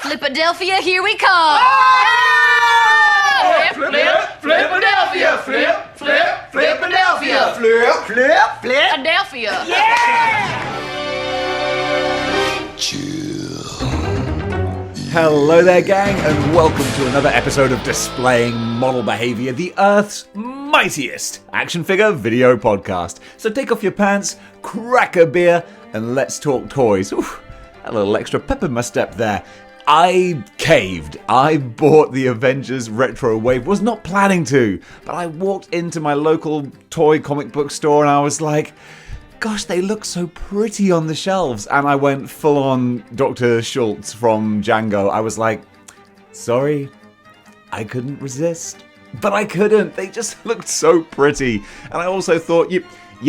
Flipadelphia, here we come! Flipadelphia, Flipadelphia, Adelphia. Hello there, gang, and welcome to another episode of Displaying Model Behaviour, the Earth's mightiest action figure video podcast. So take off your pants, crack a beer, and let's talk toys. Oof, a little extra pep in my step there. I caved. I bought the Avengers retro wave. Was not planning to, but I walked into my local toy comic book store and I was like, gosh, they look so pretty on the shelves. And I went full on Dr. Schultz from Django. I was like, sorry, I couldn't resist. But I couldn't. They just looked so pretty. And I also thought, you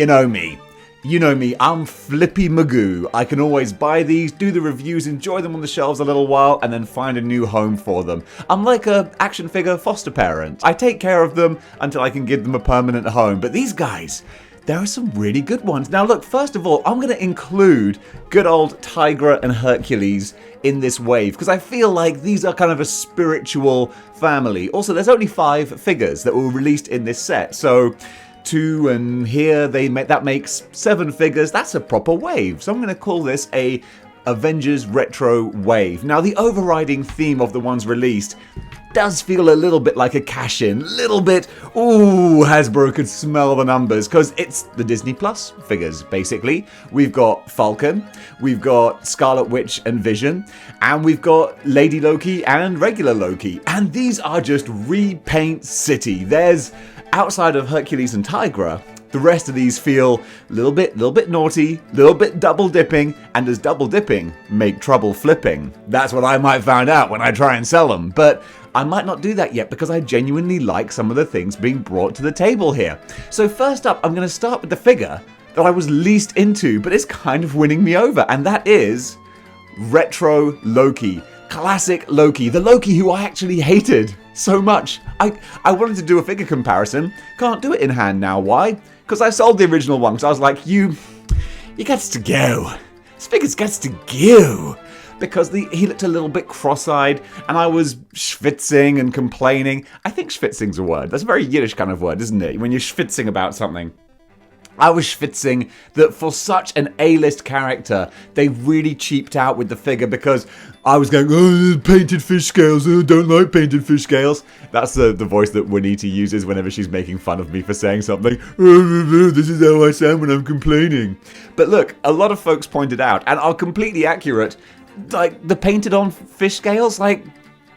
know me. You know me, I'm Flippy Magoo. I can always buy these, do the reviews, enjoy them on the shelves a little while, and then find a new home for them. I'm like a action figure foster parent. I take care of them until I can give them a permanent home. But these guys, there are some really good ones. Now look, first of all, I'm going to include good old Tigra and Hercules in this wave, because I feel like these are kind of a spiritual family. Also, there's only 5 figures that were released in this set, so 2 and here that makes 7 figures. That's a proper wave. So I'm going to call this a Avengers retro wave. Now the overriding theme of the ones released does feel a little bit like a cash-in, little bit, ooh, Hasbro could smell the numbers, because it's the Disney Plus figures, basically. We've got Falcon, we've got Scarlet Witch and Vision, and we've got Lady Loki and regular Loki, and these are just repaint city. There's, outside of Hercules and Tigra, the rest of these feel a little bit naughty, little bit double dipping, and does double dipping make trouble flipping? That's what I might find out when I try and sell them, but I might not do that yet because I genuinely like some of the things being brought to the table here. So first up, I'm going to start with the figure that I was least into, but it's kind of winning me over, and that is Retro Loki. Classic Loki, the Loki who I actually hated so much. I wanted to do a figure comparison, can't do it in hand now. Why? Because I sold the original one, because I was like, you gets to go. This figure's gets to go. Because he looked a little bit cross-eyed, and I was schwitzing and complaining. I think schwitzing's a word. That's a very Yiddish kind of word, isn't it? When you're schwitzing about something. I was schwitzing that for such an A-list character, they really cheaped out with the figure, because I was going, oh, painted fish scales, oh, don't like painted fish scales. That's the voice that Juanita uses whenever she's making fun of me for saying something. Oh, this is how I sound when I'm complaining. But look, a lot of folks pointed out, and are completely accurate, like, the painted on fish scales, like,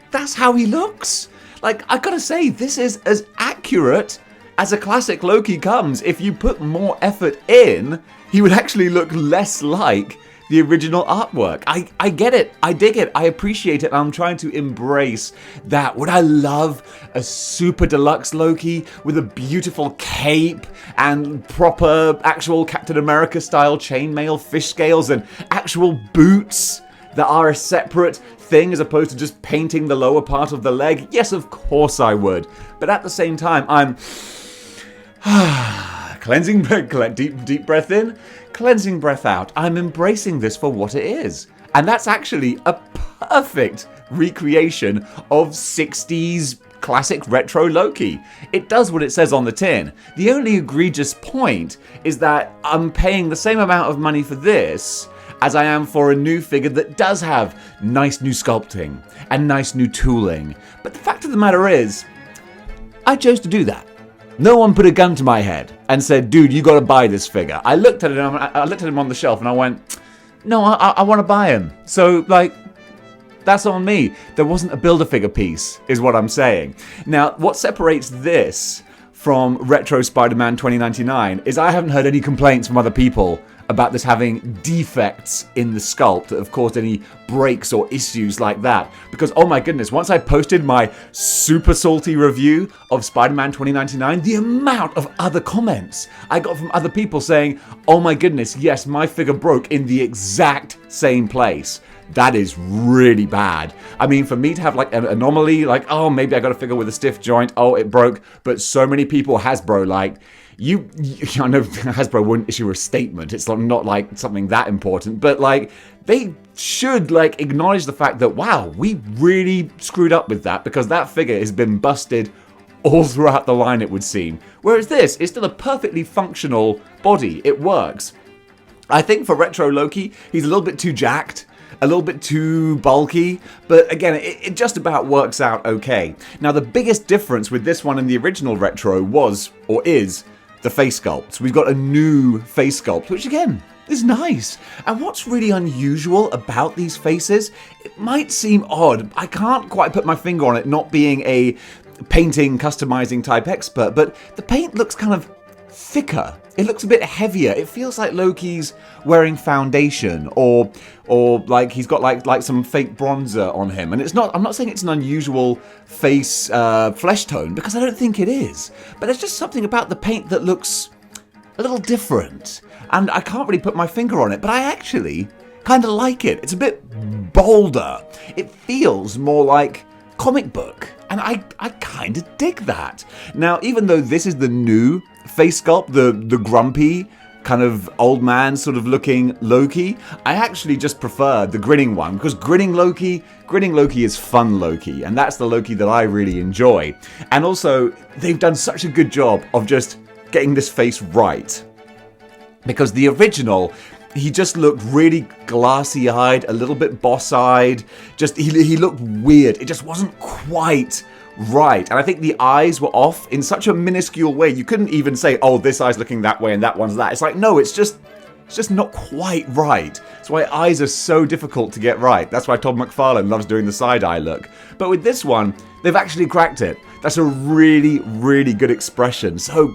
that's how he looks. Like, I gotta say, this is as accurate as a classic Loki comes. If you put more effort in, he would actually look less like the original artwork. I get it. I dig it. I appreciate it. I'm trying to embrace that. Would I love a super deluxe Loki with a beautiful cape and proper actual Captain America style chainmail fish scales and actual boots that are a separate thing as opposed to just painting the lower part of the leg? Yes, of course I would. But at the same time, I'm cleansing, deep breath in, cleansing breath out. I'm embracing this for what it is. And that's actually a perfect recreation of 60s classic retro Loki. It does what it says on the tin. The only egregious point is that I'm paying the same amount of money for this as I am for a new figure that does have nice new sculpting and nice new tooling. But the fact of the matter is, I chose to do that. No one put a gun to my head and said, dude, you gotta buy this figure. I looked at him on the shelf and I went, no, I want to buy him. So, like, that's on me. There wasn't a Build-A-Figure piece, is what I'm saying. Now, what separates this from Retro Spider-Man 2099 is I haven't heard any complaints from other people about this having defects in the sculpt that have caused any breaks or issues like that. Because, oh my goodness, once I posted my super salty review of Spider-Man 2099, the amount of other comments I got from other people saying, oh my goodness, yes, my figure broke in the exact same place. That is really bad. I mean, for me to have like an anomaly, like, oh, maybe I got a figure with a stiff joint, oh, it broke, but so many people, Hasbro, like, I know Hasbro wouldn't issue a statement. It's not like something that important, but like they should like acknowledge the fact that, wow, we really screwed up with that, because that figure has been busted all throughout the line, it would seem. Whereas this is still a perfectly functional body. It works. I think for Retro Loki, he's a little bit too jacked, a little bit too bulky, but again, it just about works out okay. Now, the biggest difference with this one and the original Retro was, or is, the face sculpt. We've got a new face sculpt, which again, is nice. And what's really unusual about these faces, it might seem odd. I can't quite put my finger on it, not being a painting, customizing type expert, but the paint looks kind of thicker. It looks a bit heavier. It feels like Loki's wearing foundation, or like he's got like some fake bronzer on him. And it's not. I'm not saying it's an unusual face flesh tone, because I don't think it is. But there's just something about the paint that looks a little different, and I can't really put my finger on it. But I actually kind of like it. It's a bit bolder. It feels more like comic book, and I kind of dig that. Now, even though this is the new face sculpt, the grumpy kind of old man sort of looking Loki, I actually just prefer the grinning one, because grinning Loki is fun Loki, and that's the Loki that I really enjoy. And also, they've done such a good job of just getting this face right, because the original, he just looked really glassy-eyed, a little bit boss-eyed. Just he looked weird. It just wasn't quite right. And I think the eyes were off in such a minuscule way. You couldn't even say, oh, this eye's looking that way and that one's that. It's like, no, it's just not quite right. That's why eyes are so difficult to get right. That's why Todd McFarlane loves doing the side-eye look. But with this one, they've actually cracked it. That's a really, really good expression. So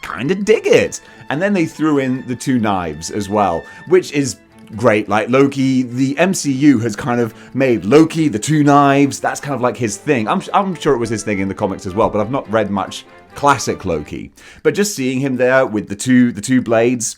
kind of dig it. And then they threw in the two knives as well, which is great. Like Loki, the MCU has kind of made Loki the two knives. That's kind of like his thing. I'm sure it was his thing in the comics as well, but I've not read much classic Loki. But just seeing him there with the two blades,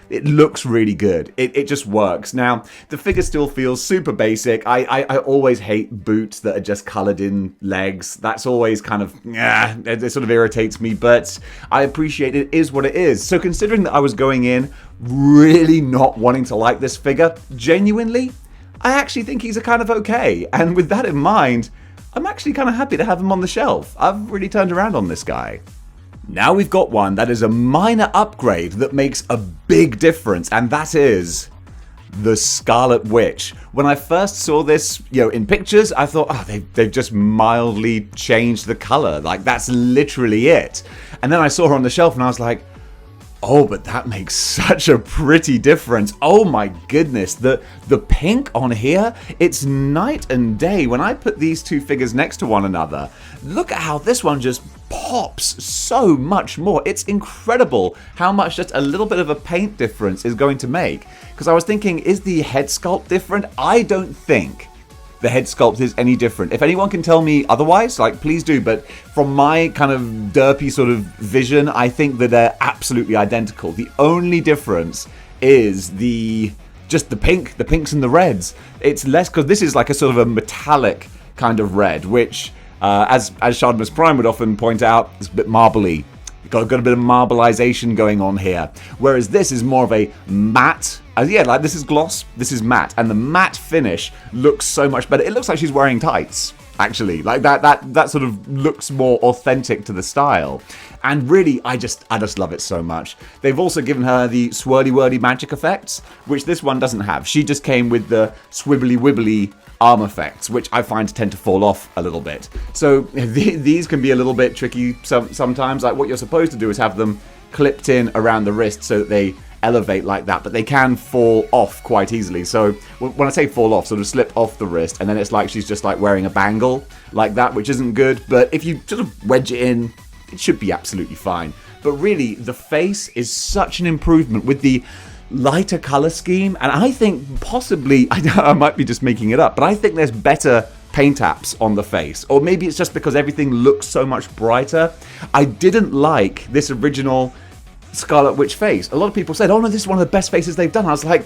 it looks really good. It just works. Now, the figure still feels super basic. I always hate boots that are just coloured in legs. That's always kind of, it sort of irritates me, but I appreciate it is what it is. So considering that I was going in really not wanting to like this figure, genuinely, I actually think he's a kind of okay. And with that in mind, I'm actually kind of happy to have him on the shelf. I've really turned around on this guy. Now we've got one that is a minor upgrade that makes a big difference, and that is the Scarlet Witch. When I first saw this, in pictures, I thought, oh, they've just mildly changed the color. Like, that's literally it. And then I saw her on the shelf and I was like, oh, but that makes such a pretty difference. Oh my goodness, the pink on here, it's night and day. When I put these two figures next to one another, look at how this one just pops so much more. It's incredible how much just a little bit of a paint difference is going to make. Because I was thinking, is the head sculpt different? I don't think the head sculpt is any different. If anyone can tell me otherwise, please do. But from my kind of derpy sort of vision, I think that they're absolutely identical. The only difference is just the pink, the pinks and the reds. It's less, because this is like a sort of a metallic kind of red, which, as Shardmas Prime would often point out, is a bit marbly. Got a bit of marbleization going on here. Whereas this is more of a matte. Like this is gloss, this is matte. And the matte finish looks so much better. It looks like she's wearing tights, actually. Like that sort of looks more authentic to the style. And really, I just love it so much. They've also given her the swirly-whirly magic effects, which this one doesn't have. She just came with the swibbly-wibbly arm effects, which I find tend to fall off a little bit. So these can be a little bit tricky sometimes. Like, what you're supposed to do is have them clipped in around the wrist so that they elevate like that, but they can fall off quite easily. So when I say fall off, sort of slip off the wrist, and then it's like she's just like wearing a bangle like that, which isn't good. But if you sort of wedge it in, it should be absolutely fine. But really, the face is such an improvement with the lighter color scheme, and I think possibly, I might be just making it up, but I think there's better paint apps on the face, or maybe it's just because everything looks so much brighter. I didn't like this original Scarlet Witch face. A lot of people said, oh no, this is one of the best faces they've done. I was like,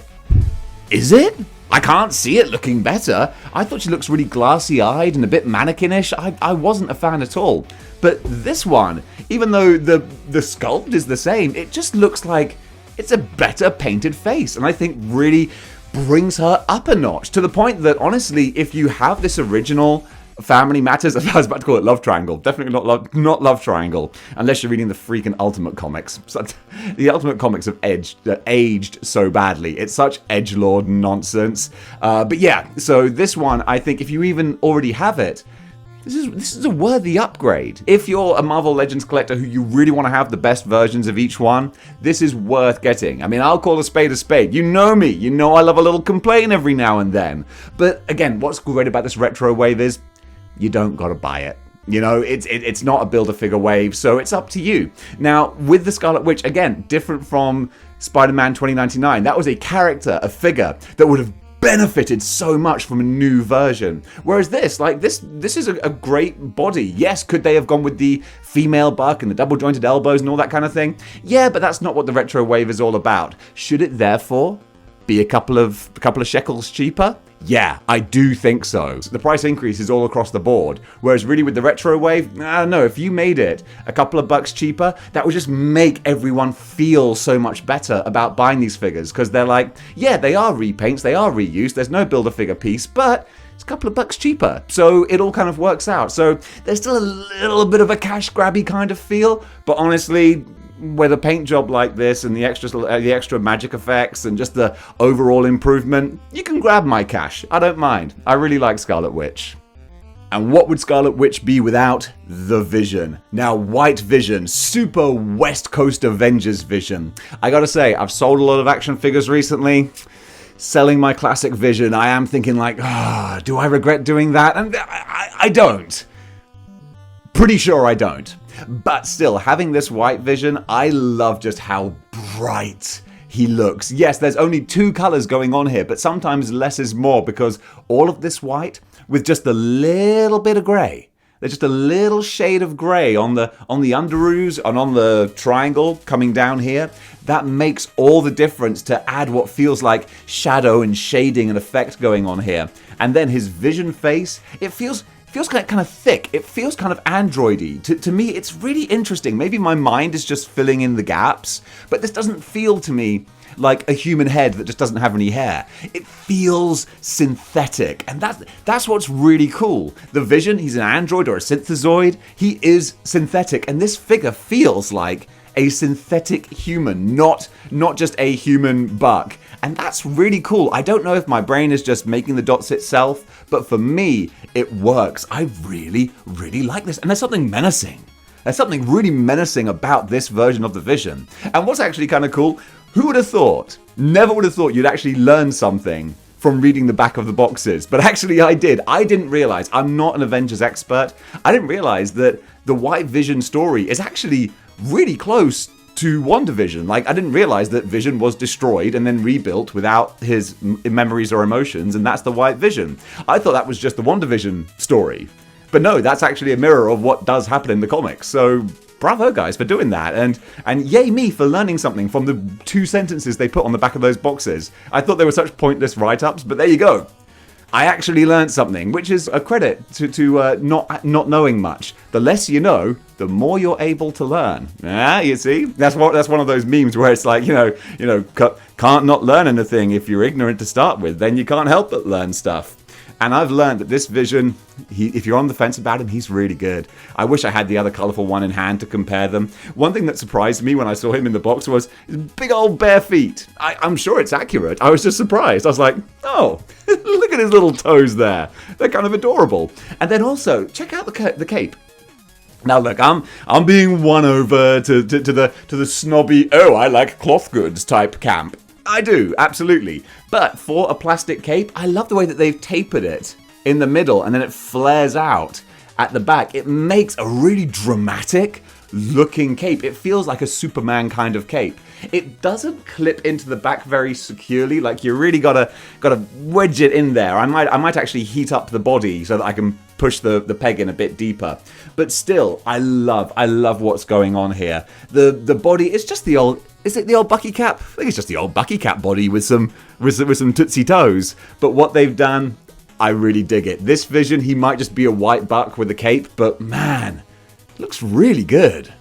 is it? I can't see it looking better. I thought she looks really glassy-eyed and a bit mannequinish. I wasn't a fan at all. But this one, even though the sculpt is the same, it just looks like it's a better painted face. And I think really brings her up a notch to the point that, honestly, if you have this original Family Matters, I was about to call it Love Triangle, definitely not Love Triangle, unless you're reading the freaking Ultimate Comics. The Ultimate Comics have aged so badly. It's such edgelord nonsense. But yeah, so this one, I think if you even already have it, this is a worthy upgrade. If you're a Marvel Legends collector who you really want to have the best versions of each one, this is worth getting. I mean, I'll call a spade a spade. You know me. You know I love a little complaint every now and then. But again, what's great about this retro wave is you don't gotta buy it. You know, it's not a Build-A-Figure wave, so it's up to you. Now, with the Scarlet Witch, again, different from Spider-Man 2099, that was a character, a figure, that would have benefited so much from a new version. Whereas this is a great body. Yes, could they have gone with the female buck and the double jointed elbows and all that kind of thing? Yeah, but that's not what the retro wave is all about. Should it therefore be a couple of shekels cheaper? Yeah, I do think so. The price increase is all across the board. Whereas really with the retro wave, I don't know, if you made it a couple of bucks cheaper, that would just make everyone feel so much better about buying these figures. Because they're like, yeah, they are repaints, they are reused, there's no Build-A-Figure piece, but it's a couple of bucks cheaper. So it all kind of works out. So there's still a little bit of a cash grabby kind of feel, but honestly, with a paint job like this and the extra magic effects and just the overall improvement, you can grab my cash. I don't mind. I really like Scarlet Witch. And what would Scarlet Witch be without the Vision? Now, White Vision, super West Coast Avengers Vision. I gotta say, I've sold a lot of action figures recently. Selling my classic Vision, I am thinking like, do I regret doing that? And I don't. Pretty sure I don't. But still, having this White Vision, I love just how bright he looks. Yes, there's only 2 colors going on here, but sometimes less is more because all of this white with just a little bit of gray. There's just a little shade of gray on the underoos and on the triangle coming down here. That makes all the difference to add what feels like shadow and shading and effect going on here. And then his Vision face, it feels kind of thick. It feels kind of androidy. To me, it's really interesting. Maybe my mind is just filling in the gaps, but this doesn't feel to me like a human head that just doesn't have any hair. It feels synthetic, and that's what's really cool. The Vision, he's an android or a synthezoid. He is synthetic, and this figure feels like a synthetic human, not just a human buck. And that's really cool. I don't know if my brain is just making the dots itself, but for me, it works. I really, really like this. And there's something menacing. There's something really menacing about this version of the Vision. And what's actually kind of cool, who would have thought? Never would have thought you'd actually learn something from reading the back of the boxes. But actually I did. I didn't realize, I'm not an Avengers expert, I didn't realize that the White Vision story is actually really close to WandaVision. Like, I didn't realize that Vision was destroyed and then rebuilt without his memories or emotions, and that's the White Vision. I thought that was just the WandaVision story. But no, that's actually a mirror of what does happen in the comics. So bravo, guys, for doing that. And yay me for learning something from the 2 sentences they put on the back of those boxes. I thought they were such pointless write-ups, but there you go. I actually learned something, which is a credit to not knowing much. The less you know, the more you're able to learn. You see? That's one of those memes where it's like, can't not learn anything if you're ignorant to start with. Then you can't help but learn stuff. And I've learned that this Vision, if you're on the fence about him, he's really good. I wish I had the other colourful one in hand to compare them. One thing that surprised me when I saw him in the box was his big old bare feet. I'm sure it's accurate. I was just surprised. I was like, oh, look at his little toes there. They're kind of adorable. And then also, check out the cape. Now look, I'm being won over to the snobby, oh, I like cloth goods type camp. I do, absolutely. But for a plastic cape, I love the way that they've tapered it in the middle and then it flares out at the back. It makes a really dramatic looking cape. It feels like a Superman kind of cape. It doesn't clip into the back very securely. Like, you really gotta wedge it in there. I might actually heat up the body so that I can push the peg in a bit deeper. But still, I love what's going on here. The body, it's just the old. Is it the old Bucky cap? I think it's just the old Bucky cap body with some tootsie toes. But what they've done, I really dig it. This Vision, he might just be a white buck with a cape, but man, it looks really good.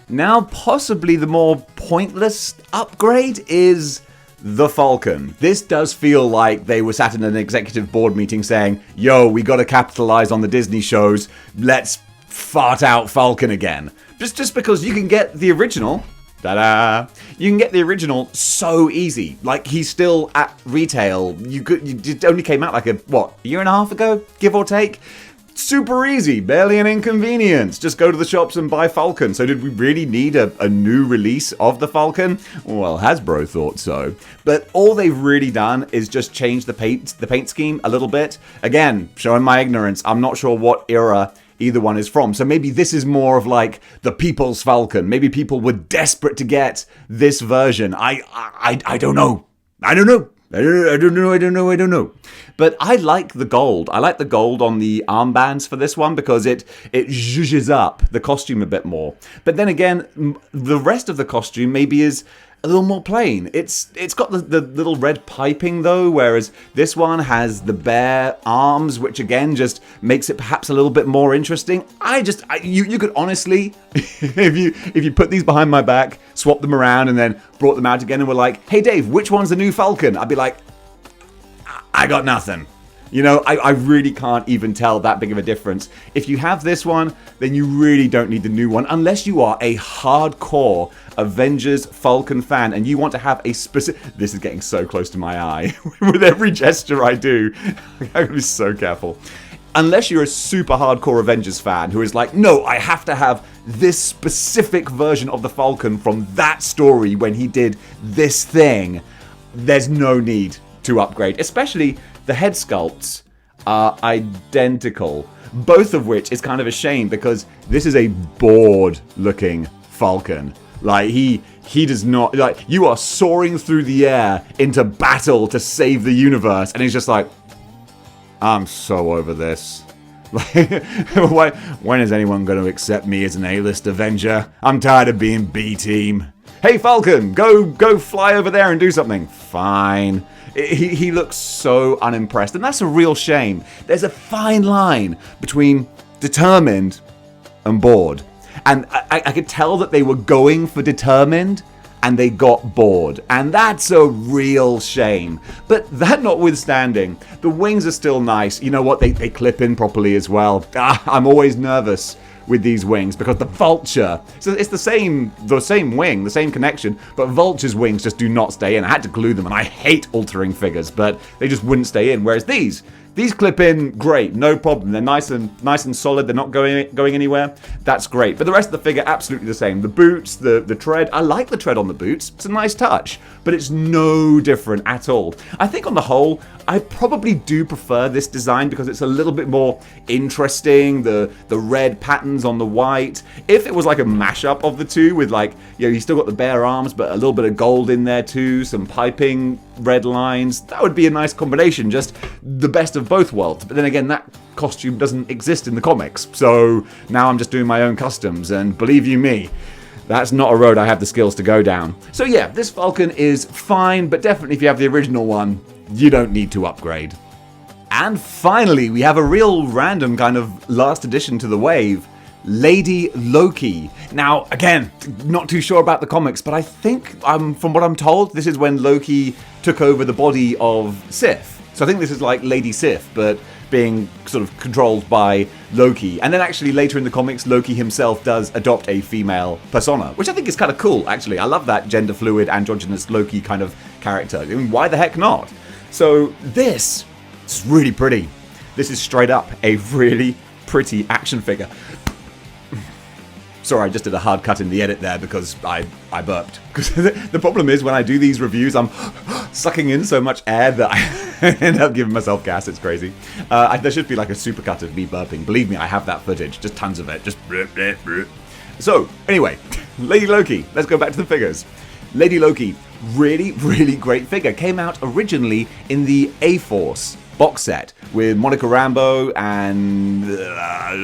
Now, possibly the more pointless upgrade is the Falcon. This does feel like they were sat in an executive board meeting saying, yo, we gotta capitalize on the Disney shows, let's fart out Falcon again. Just because you can get the original, ta-da, you can get the original so easy. Like, he's still at retail. It only came out like a year and a half ago, give or take? Super easy, barely an inconvenience. Just go to the shops and buy Falcon. So did we really need a new release of the Falcon? Well, Hasbro thought so. But all they've really done is just change the paint scheme a little bit. Again, showing my ignorance, I'm not sure what era either one is from. So maybe this is more of like the People's Falcon. Maybe people were desperate to get this version. I don't know. I don't know. But I like the gold. I like the gold on the armbands for this one because it zhuzhes up the costume a bit more. But then again, the rest of the costume maybe is a little more plain. It's got the little red piping though, whereas this one has the bare arms, which again just makes it perhaps a little bit more interesting. You could honestly, if you put these behind my back, swap them around, and then brought them out again and were like, hey Dave, which one's the new Falcon? I'd be like, I got nothing. You know, I really can't even tell that big of a difference. If you have this one, then you really don't need the new one, unless you are a hardcore Avengers Falcon fan and you want to have a specific... This is getting so close to my eye. With every gesture I do, I gotta be so careful. Unless you're a super hardcore Avengers fan who is like, no, I have to have this specific version of the Falcon from that story when he did this thing, there's no need to upgrade, especially... The head sculpts are identical, both of which is kind of a shame because this is a bored-looking Falcon. Like, he does not... Like, you are soaring through the air into battle to save the universe, and he's just like, I'm so over this. Like, when is anyone going to accept me as an A-list Avenger? I'm tired of being B-team. Hey, Falcon, go fly over there and do something. Fine. He looks so unimpressed, and that's a real shame. There's a fine line between determined and bored. And I could tell that they were going for determined, and they got bored. And that's a real shame. But that notwithstanding, the wings are still nice. You know what? They clip in properly as well. I'm always nervous with these wings because the Vulture, so it's the same wing, the same connection, but Vulture's wings just do not stay in. I had to glue them, and I hate altering figures, but they just wouldn't stay in. Whereas these clip in great, no problem. They're nice and solid. They're not going anywhere. That's great. But the rest of the figure, absolutely the same. The boots, the tread. I like the tread on the boots. It's a nice touch, but it's no different at all. I think on the whole, I probably do prefer this design because it's a little bit more interesting. The red patterns on the white. If it was like a mashup of the two with like, you know, you still got the bare arms, but a little bit of gold in there too, some piping red lines, that would be a nice combination. Just the best of both worlds. But then again, that costume doesn't exist in the comics. So now I'm just doing my own customs, and believe you me, that's not a road I have the skills to go down. So yeah, this Falcon is fine, but definitely if you have the original one, you don't need to upgrade. And finally, we have a real random kind of last addition to the wave, Lady Loki. Now, again, not too sure about the comics, but I think, from what I'm told, this is when Loki took over the body of Sif. So I think this is like Lady Sif, but being sort of controlled by Loki. And then actually later in the comics, Loki himself does adopt a female persona, which I think is kind of cool, actually. I love that gender fluid, androgynous Loki kind of character. I mean, why the heck not? So this is really pretty. This is straight up a really pretty action figure. Sorry, I just did a hard cut in the edit there because I burped. Because the problem is when I do these reviews, I'm sucking in so much air that I end up giving myself gas. It's crazy. There should be like a supercut of me burping. Believe me, I have that footage. Just tons of it. Just So, anyway, Lady Loki. Let's go back to the figures. Lady Loki, really, really great figure. Came out originally in the A-Force box set with Monica Rambeau and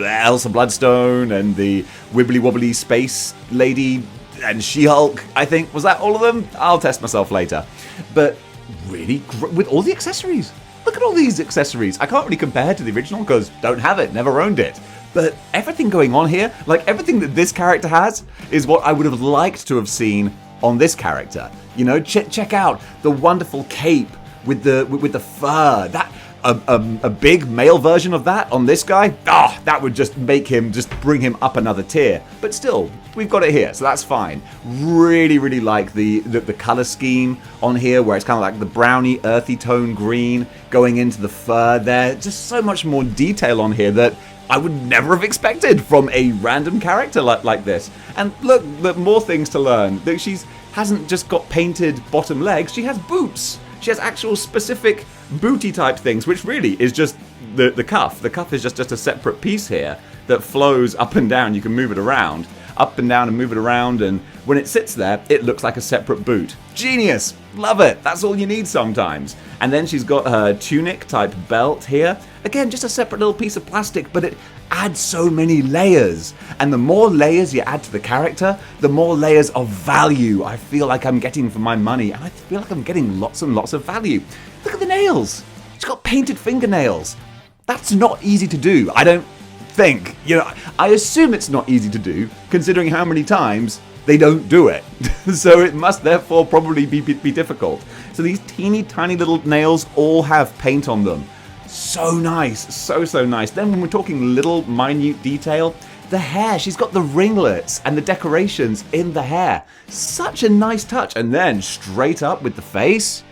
Elsa Bloodstone and the wibbly wobbly space lady and She-Hulk, I think. Was that all of them? I'll test myself later. But really, with all the accessories. Look at all these accessories. I can't really compare to the original because don't have it, never owned it. But everything going on here, like everything that this character has, is what I would have liked to have seen on this character. You know, check out the wonderful cape with the fur. That a big male version of that on this guy. That would just bring him up another tier. But still, we've got it here, so that's fine. Really, really like the color scheme on here, where it's kind of like the browny, earthy tone green going into the fur there. Just so much more detail on here that I would never have expected from a random character like this. And look, more things to learn. She hasn't just got painted bottom legs, she has boots. She has actual specific booty type things, which really is just the cuff. The cuff is just a separate piece here that flows up and down. You can move it around, up and down and move it around, and when it sits there, it looks like a separate boot. Genius! Love it! That's all you need sometimes. And then she's got her tunic type belt here. Again, just a separate little piece of plastic, but it adds so many layers. And the more layers you add to the character, the more layers of value I feel like I'm getting for my money. And I feel like I'm getting lots and lots of value. Look at the nails! She's got painted fingernails. That's not easy to do, I don't think. You know, I assume it's not easy to do, considering how many times they don't do it. So it must therefore probably be difficult. So these teeny tiny little nails all have paint on them. So nice, so nice. Then when we're talking little minute detail, the hair, she's got the ringlets and the decorations in the hair. Such a nice touch. And then straight up with the face,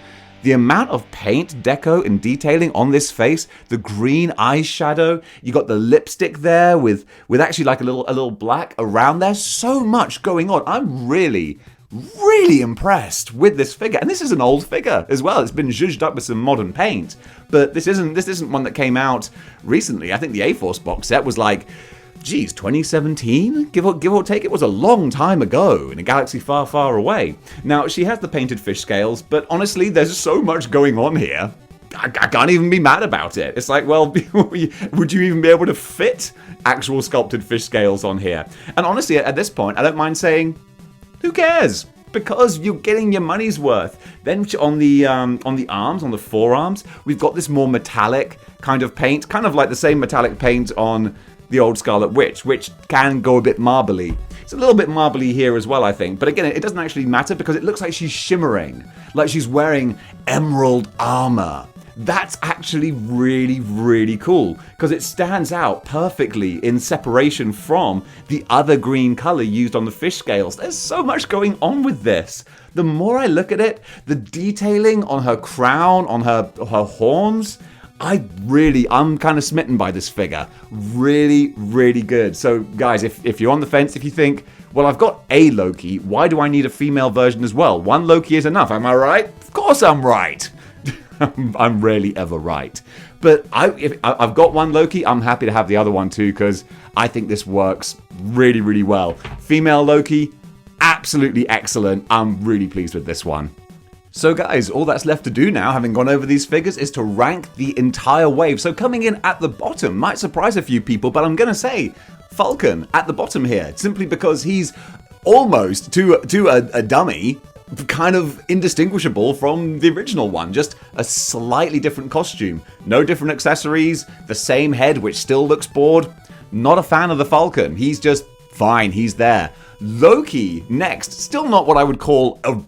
the amount of paint, deco, and detailing on this face, the green eyeshadow, you got the lipstick there with actually like a little black around there. So much going on. I'm really impressed with this figure. And this is an old figure as well. It's been zhuzhed up with some modern paint. But this isn't one that came out recently. I think the A-Force box set was like, 2017? Give or take, it was a long time ago in a galaxy far, far away. Now, she has the painted fish scales, but honestly, there's so much going on here. I can't even be mad about it. It's like, well, would you even be able to fit actual sculpted fish scales on here? And honestly, at this point, I don't mind saying, who cares? Because you're getting your money's worth. Then on the arms, on the forearms, we've got this more metallic kind of paint, kind of like the same metallic paint on the old Scarlet Witch, which can go a bit marbly. It's a little bit marbly here as well, I think. But again, it doesn't actually matter because it looks like she's shimmering, like she's wearing emerald armor. That's actually really, really cool because it stands out perfectly in separation from the other green color used on the fish scales. There's so much going on with this. The more I look at it, the detailing on her crown, on her horns, I'm kind of smitten by this figure. Really, really good. So guys, if you're on the fence, if you think, well, I've got a Loki, why do I need a female version as well? One Loki is enough, am I right? Of course I'm right. I'm rarely ever right. But if I've got one Loki, I'm happy to have the other one too, because I think this works really, really well. Female Loki, absolutely excellent. I'm really pleased with this one. So guys, all that's left to do now, having gone over these figures, is to rank the entire wave. So coming in at the bottom might surprise a few people, but I'm going to say Falcon at the bottom here, simply because he's almost, to a dummy, kind of indistinguishable from the original one. Just a slightly different costume. No different accessories, the same head, which still looks bored. Not a fan of the Falcon. He's just fine, he's there. Loki, next, still not what I would call a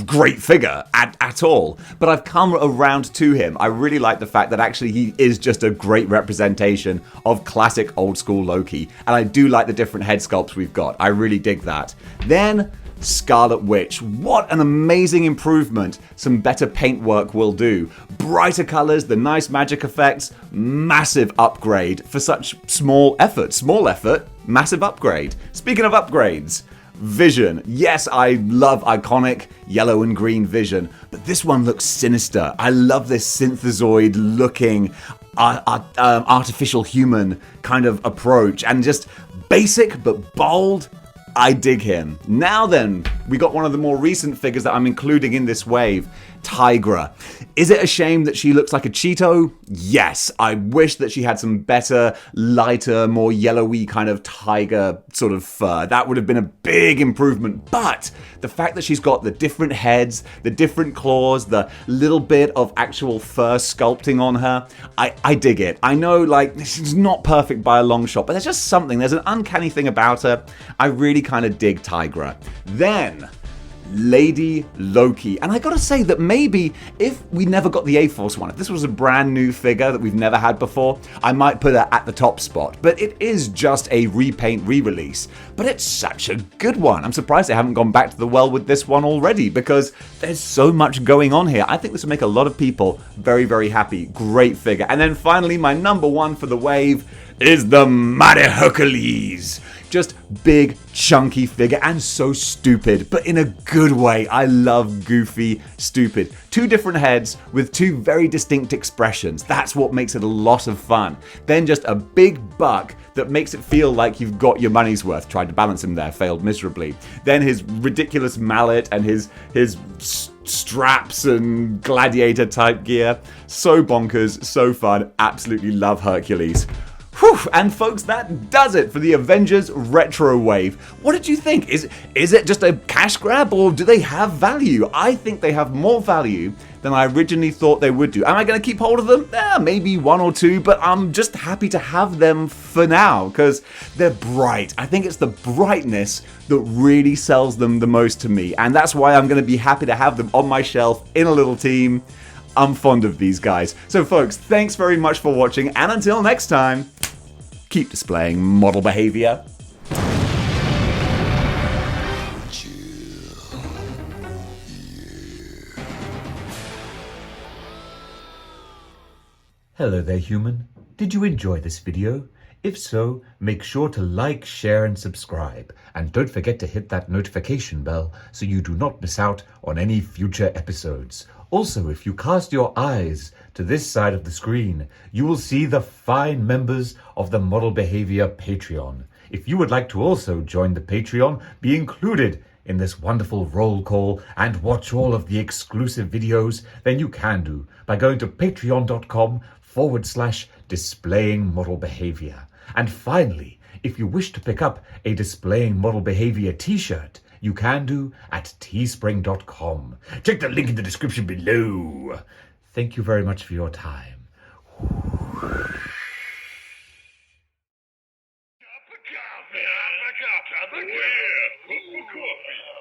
great figure at all, but I've come around to him. I really like the fact that actually he is just a great representation of classic old school Loki, and I do like the different head sculpts we've got. I really dig that. Then, Scarlet Witch. What an amazing improvement some better paintwork will do. Brighter colors, the nice magic effects, massive upgrade for such small effort, massive upgrade. Speaking of upgrades, Vision. Yes, I love iconic yellow and green Vision, but this one looks sinister. I love this synthezoid looking artificial human kind of approach, and just basic but bold. I dig him. Now then, we got one of the more recent figures that I'm including in this wave, Tigra. Is it a shame that she looks like a Cheeto? Yes. I wish that she had some better, lighter, more yellowy kind of tiger sort of fur. That would have been a big improvement. But the fact that she's got the different heads, the different claws, the little bit of actual fur sculpting on her, I dig it. I know, like, she's not perfect by a long shot, but there's just something. There's an uncanny thing about her. I really kind of dig Tigra. Then, Lady Loki. And I gotta say that maybe if we never got the A-Force one, if this was a brand new figure that we've never had before, I might put her at the top spot. But it is just a repaint re-release. But it's such a good one. I'm surprised they haven't gone back to the well with this one already, because there's so much going on here. I think this will make a lot of people very, very happy. Great figure. And then finally, my number one for the wave is the mighty Hercules. Just big, chunky figure, and so stupid, but in a good way. I love goofy, stupid. Two different heads with two very distinct expressions. That's what makes it a lot of fun. Then just a big buck that makes it feel like you've got your money's worth. Tried to balance him there, failed miserably. Then his ridiculous mallet and his straps and gladiator type gear. So bonkers, so fun. Absolutely love Hercules. Whew, and folks, that does it for the Avengers Retro Wave. What did you think? Is it just a cash grab, or do they have value? I think they have more value than I originally thought they would do. Am I going to keep hold of them? Maybe one or two, but I'm just happy to have them for now because they're bright. I think it's the brightness that really sells them the most to me, and that's why I'm going to be happy to have them on my shelf in a little team. I'm fond of these guys. So folks, thanks very much for watching, and until next time, keep displaying model behavior. Hello there, human. Did you enjoy this video? If so, make sure to like, share and subscribe. And don't forget to hit that notification bell so you do not miss out on any future episodes. Also, if you cast your eyes to this side of the screen, you will see the fine members of the Model Behavior Patreon. If you would like to also join the Patreon, be included in this wonderful roll call and watch all of the exclusive videos, then you can do by going to patreon.com/displaying model behavior. And finally, if you wish to pick up a Displaying Model Behavior t-shirt, you can do at teespring.com. Check the link in the description below. Thank you very much for your time. Cup of coffee.